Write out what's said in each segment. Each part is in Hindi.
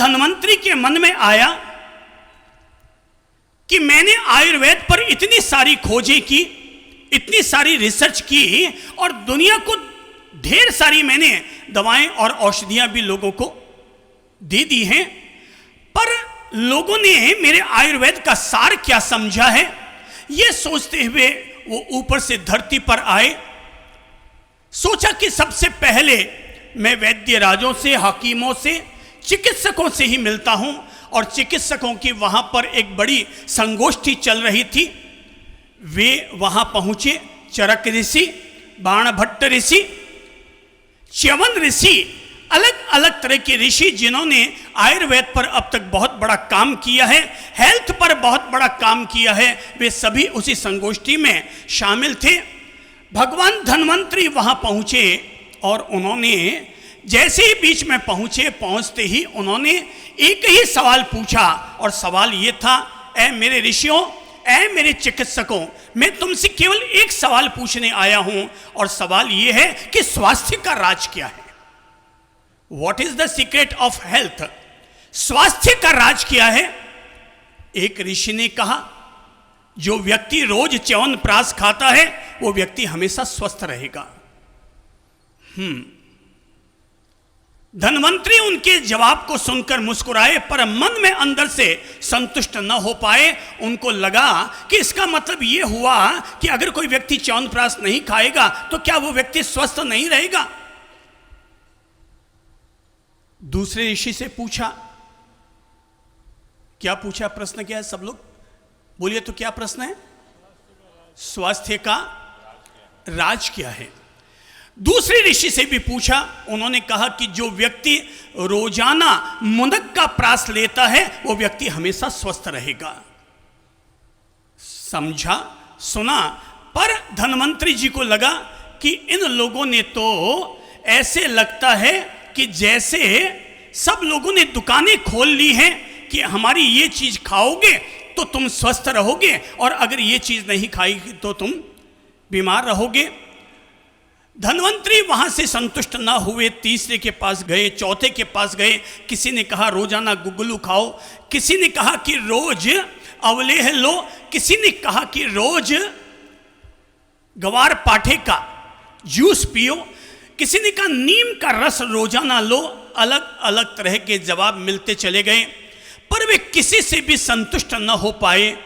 धन्वंतरी के मन में आया कि मैंने आयुर्वेद पर इतनी सारी खोजें की, इतनी सारी रिसर्च की और दुनिया को ढेर सारी मैंने दवाएं और औषधियां भी लोगों को दे दी हैं, पर लोगों ने मेरे आयुर्वेद का सार क्या समझा है, यह सोचते हुए वो ऊपर से धरती पर आए। सोचा कि सबसे पहले मैं वैद्य राजों से, हकीमों से, चिकित्सकों से ही मिलता हूं। और चिकित्सकों की वहां पर एक बड़ी संगोष्ठी चल रही थी। वे वहां पहुंचे, चरक ऋषि, बाणभट्ट ऋषि, च्यवन ऋषि, अलग अलग तरह के ऋषि जिन्होंने आयुर्वेद पर अब तक बहुत बड़ा काम किया है, हेल्थ पर बहुत बड़ा काम किया है, वे सभी उसी संगोष्ठी में शामिल थे। भगवान धन्वंतरी वहां पहुंचे और उन्होंने जैसे ही बीच में पहुंचते ही उन्होंने एक ही सवाल पूछा, और सवाल ये था, ऐ मेरे ऋषियों, ऐ मेरे चिकित्सकों, मैं तुमसे केवल एक सवाल पूछने आया हूं, और सवाल ये है कि स्वास्थ्य का राज क्या है? What is the secret of health? स्वास्थ्य का राज क्या है? एक ऋषि ने कहा, जो व्यक्ति रोज च्यवनप्राश खाता है वो व्यक्ति हमेशा स्वस्थ रहेगा। धन्वंतरी उनके जवाब को सुनकर मुस्कुराए, पर मन में अंदर से संतुष्ट न हो पाए। उनको लगा कि इसका मतलब यह हुआ कि अगर कोई व्यक्ति च्यवनप्राश नहीं खाएगा तो क्या वो व्यक्ति स्वस्थ नहीं रहेगा। दूसरे ऋषि से पूछा, क्या पूछा? प्रश्न क्या है? सब लोग बोलिए तो क्या प्रश्न है? स्वास्थ्य का राज क्या है? दूसरे ऋषि से भी पूछा। उन्होंने कहा कि जो व्यक्ति रोजाना मुनक का प्राश लेता है वो व्यक्ति हमेशा स्वस्थ रहेगा। समझा, सुना, पर धन्वंतरी जी को लगा कि इन लोगों ने तो ऐसे लगता है कि जैसे सब लोगों ने दुकानें खोल ली हैं कि हमारी ये चीज खाओगे तो तुम स्वस्थ रहोगे, और अगर ये चीज नहीं खाएगी तो तुम बीमार रहोगे। धन्वंतरी वहां से संतुष्ट ना हुए, तीसरे के पास गए, चौथे के पास गए। किसी ने कहा रोजाना गुगलू खाओ, किसी ने कहा कि रोज अवलेह लो, किसी ने कहा कि रोज गवार पाठे का जूस पियो, किसी ने कहा नीम का रस रोजाना लो। अलग अलग तरह के जवाब मिलते चले गए, पर वे किसी से भी संतुष्ट न हो पाए।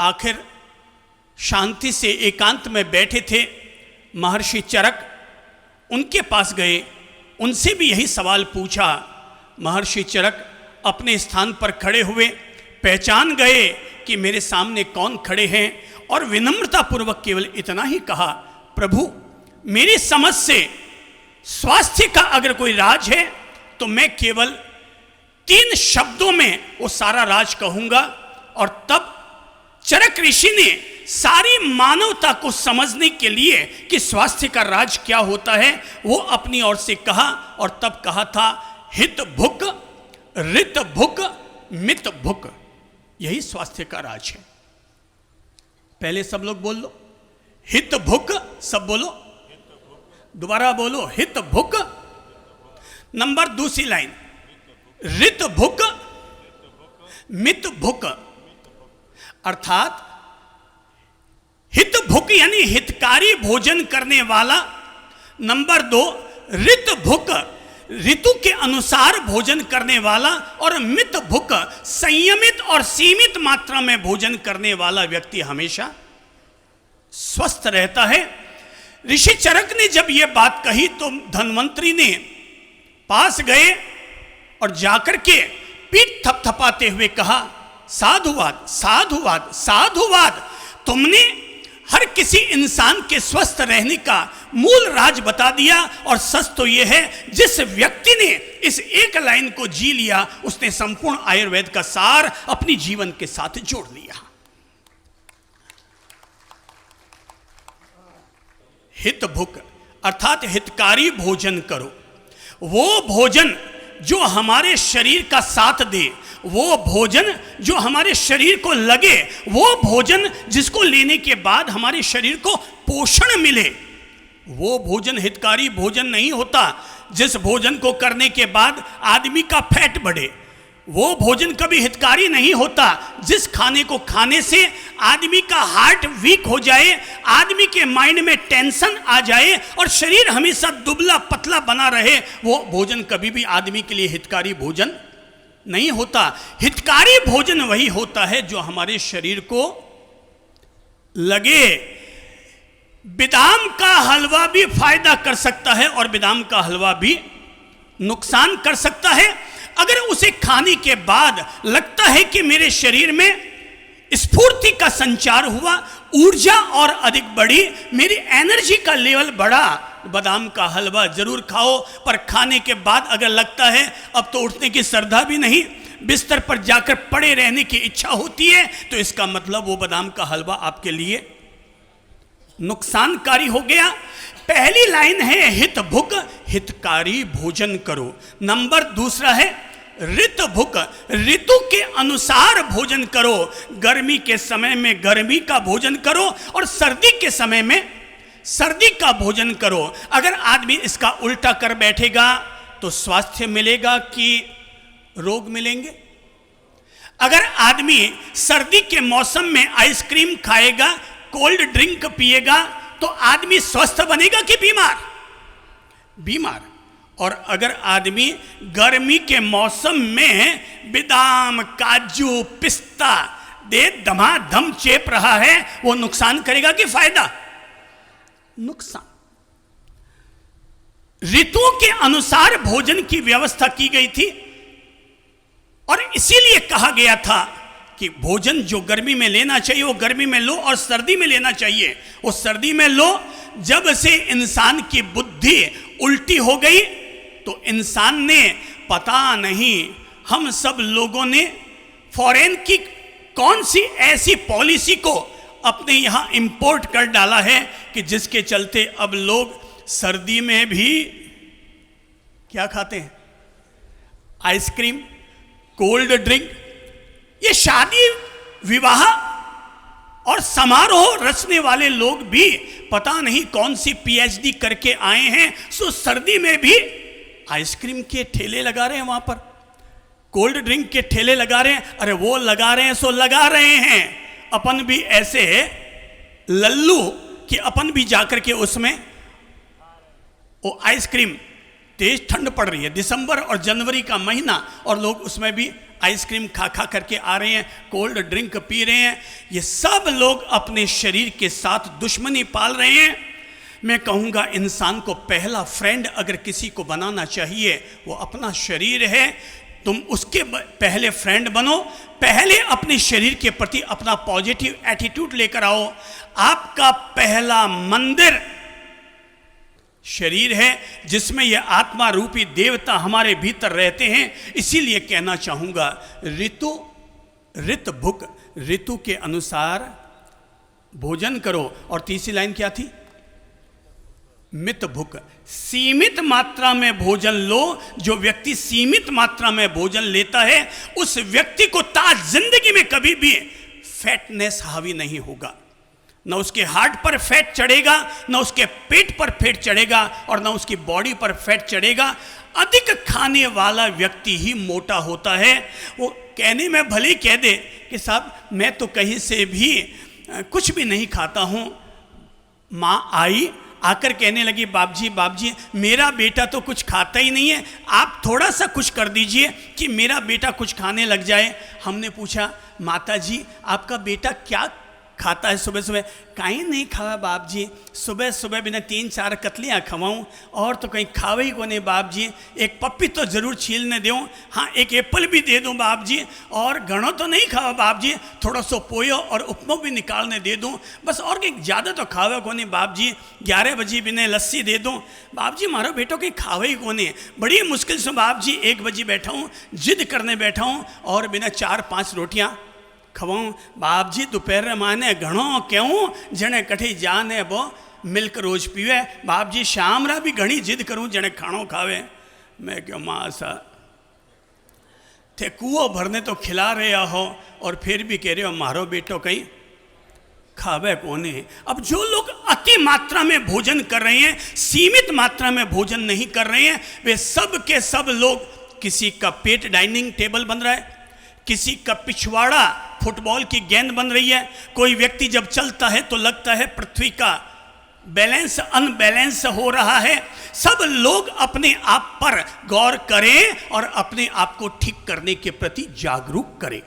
आखिर शांति से एकांत में बैठे थे महर्षि चरक, उनके पास गए, उनसे भी यही सवाल पूछा। महर्षि चरक अपने स्थान पर खड़े हुए, पहचान गए कि मेरे सामने कौन खड़े हैं, और विनम्रता पूर्वक केवल इतना ही कहा, प्रभु मेरी समझ से स्वास्थ्य का अगर कोई राज है तो मैं केवल 3 शब्दों में वो सारा राज कहूंगा। और तब चरक ऋषि ने सारी मानवता को समझने के लिए कि स्वास्थ्य का राज क्या होता है वो अपनी ओर से कहा, और तब कहा था, हित भुक, ऋत भुक, मित भुक, यही स्वास्थ्य का राज है। पहले सब लोग बोल लो, हित भुक, सब बोलो, दोबारा बोलो, हित भुक। नंबर दूसरी लाइन, ऋत भुक, मित भुक, अर्थात हित भुक यानी हितकारी भोजन करने वाला। नंबर 2 ऋत भुक, ऋतु के अनुसार भोजन करने वाला। और मित भुक, संयमित और सीमित मात्रा में भोजन करने वाला व्यक्ति हमेशा स्वस्थ रहता है। ऋषि चरक ने जब यह बात कही तो धन्वंतरी ने पास गए और जाकर के पीठ थपथपाते हुए कहा, साधुवाद, साधुवाद, साधुवाद, तुमने हर किसी इंसान के स्वस्थ रहने का मूल राज बता दिया। और सच तो यह है, जिस व्यक्ति ने इस एक लाइन को जी लिया उसने संपूर्ण आयुर्वेद का सार अपनी जीवन के साथ जोड़ लिया। हित भुक अर्थात हितकारी भोजन करो, वो भोजन जो हमारे शरीर का साथ दे, वो भोजन जो हमारे शरीर को लगे, वो भोजन जिसको लेने के बाद हमारे शरीर को पोषण मिले। वो भोजन हितकारी भोजन नहीं होता जिस भोजन को करने के बाद आदमी का फैट बढ़े, वो भोजन कभी हितकारी नहीं होता जिस खाने को खाने से आदमी का हार्ट वीक हो जाए, आदमी के माइंड में टेंशन आ जाए और शरीर हमेशा दुबला पतला बना रहे। वो भोजन कभी भी आदमी के लिए हितकारी भोजन नहीं होता। हितकारी भोजन वही होता है जो हमारे शरीर को लगे। बादाम का हलवा भी फायदा कर सकता है और बादाम का हलवा भी नुकसान कर सकता है। अगर उसे खाने के बाद लगता है कि मेरे शरीर में स्फूर्ति का संचार हुआ, ऊर्जा और अधिक बढ़ी, मेरी एनर्जी का लेवल बढ़ा, बादाम का हलवा जरूर खाओ। पर खाने के बाद अगर लगता है अब तो उठने की श्रद्धा भी नहीं, बिस्तर पर जाकर पड़े रहने की इच्छा होती है, तो इसका मतलब वो बादाम का हलवा आपके लिए नुकसानकारी हो गया। पहली लाइन है हित भुक, हितकारी भोजन करो। नंबर दूसरा है ऋत भुक, ऋतु के अनुसार भोजन करो। गर्मी के समय में गर्मी का भोजन करो और सर्दी के समय में सर्दी का भोजन करो। अगर आदमी इसका उल्टा कर बैठेगा तो स्वास्थ्य मिलेगा कि रोग मिलेंगे? अगर आदमी सर्दी के मौसम में आइसक्रीम खाएगा, कोल्ड ड्रिंक पिएगा, तो आदमी स्वस्थ बनेगा कि बीमार? बीमार। और अगर आदमी गर्मी के मौसम में बादाम, काजू, पिस्ता दे धमाधम चेप रहा है, वो नुकसान करेगा कि फायदा? नुकसान। ऋतुओं के अनुसार भोजन की व्यवस्था की गई थी और इसीलिए कहा गया था कि भोजन जो गर्मी में लेना चाहिए वो गर्मी में लो और सर्दी में लेना चाहिए वो सर्दी में लो। जब से इंसान की बुद्धि उल्टी हो गई तो इंसान ने, पता नहीं हम सब लोगों ने फॉरेन की कौन सी ऐसी पॉलिसी को अपने यहां इंपोर्ट कर डाला है कि जिसके चलते अब लोग सर्दी में भी क्या खाते हैं? Ice cream, cold drink. ये शादी विवाह और समारोह रचने वाले लोग भी पता नहीं कौन सी पीएचडी करके आए हैं, सो सर्दी में भी आइसक्रीम के ठेले लगा रहे हैं, वहां पर कोल्ड ड्रिंक के ठेले लगा रहे हैं। अरे वो लगा रहे हैं सो लगा रहे हैं, अपन भी ऐसे लल्लू कि अपन भी जाकर के उसमें वो आइसक्रीम, तेज ठंड पड़ रही है, दिसंबर और जनवरी का महीना, और लोग उसमें भी आइसक्रीम खा खा करके आ रहे हैं, कोल्ड ड्रिंक पी रहे हैं। ये सब लोग अपने शरीर के साथ दुश्मनी पाल रहे हैं। मैं कहूँगा इंसान को पहला फ्रेंड अगर किसी को बनाना चाहिए वो अपना शरीर है। तुम उसके पहले फ्रेंड बनो, पहले अपने शरीर के प्रति अपना पॉजिटिव एटीट्यूड लेकर आओ। आपका पहला मंदिर शरीर है जिसमें यह आत्मा रूपी देवता हमारे भीतर रहते हैं। इसीलिए कहना चाहूँगा ऋत भुक, ऋतु के अनुसार भोजन करो। और तीसरी लाइन क्या थी? मित भुक, सीमित मात्रा में भोजन लो। जो व्यक्ति सीमित मात्रा में भोजन लेता है उस व्यक्ति को ताज जिंदगी में कभी भी फैटनेस हावी नहीं होगा। न उसके हार्ट पर फैट चढ़ेगा, न उसके पेट पर फैट चढ़ेगा और न उसकी बॉडी पर फैट चढ़ेगा। अधिक खाने वाला व्यक्ति ही मोटा होता है। वो कहने में भले ही कह दे कि साहब मैं तो कहीं से भी कुछ भी नहीं खाता हूँ। माँ आई आकर कहने लगी बाप जी मेरा बेटा तो कुछ खाता ही नहीं है, आप थोड़ा सा कुछ कर दीजिए कि मेरा बेटा कुछ खाने लग जाए। हमने पूछा माता जी आपका बेटा क्या खाता है सुबह सुबह? कहीं नहीं खावा बाप जी, सुबह सुबह बिना 3-4 कतलियाँ खवाऊँ और तो कहीं खावे ही को नहीं बाप जी। एक पप्पी तो ज़रूर छीलने दूँ, हाँ एक एप्पल भी दे दूँ बाप जी, और घणो तो नहीं खावा बाप जी, थोड़ा सो पोयो और उपमा भी निकालने दे दूँ बस, और कहीं ज़्यादा तो खावे को नहीं बाप जी। 11 बजे बिना लस्सी दे दूँ बाप जी। मारो बेटो कहीं खावे ही को नहीं। बड़ी मुश्किल से बाप जी 1 बजे बैठा हूँ, जिद करने बैठा हूँ और बिना 4-5 रोटियाँ खवाऊँ बाप जी। दोपहर माने घणो क्यों जने कठी जाने बो मिल्क रोज पीवे बाप जी। शाम रा भी घनी जिद करूँ जने खाणो खावे। मैं क्यों माँ सा थे कुओं भरने तो खिला रहे हो और फिर भी कह रहे हो मारो बेटो कहीं खावे कोने। अब जो लोग अति मात्रा में भोजन कर रहे हैं, सीमित मात्रा में भोजन नहीं कर रहे हैं, वे सब के सब लोग किसी का पेट डाइनिंग टेबल बन रहा है, किसी का पिछवाड़ा फुटबॉल की गेंद बन रही है। कोई व्यक्ति जब चलता है तो लगता है पृथ्वी का बैलेंस अनबैलेंस हो रहा है। सब लोग अपने आप पर गौर करें और अपने आप को ठीक करने के प्रति जागरूक करें।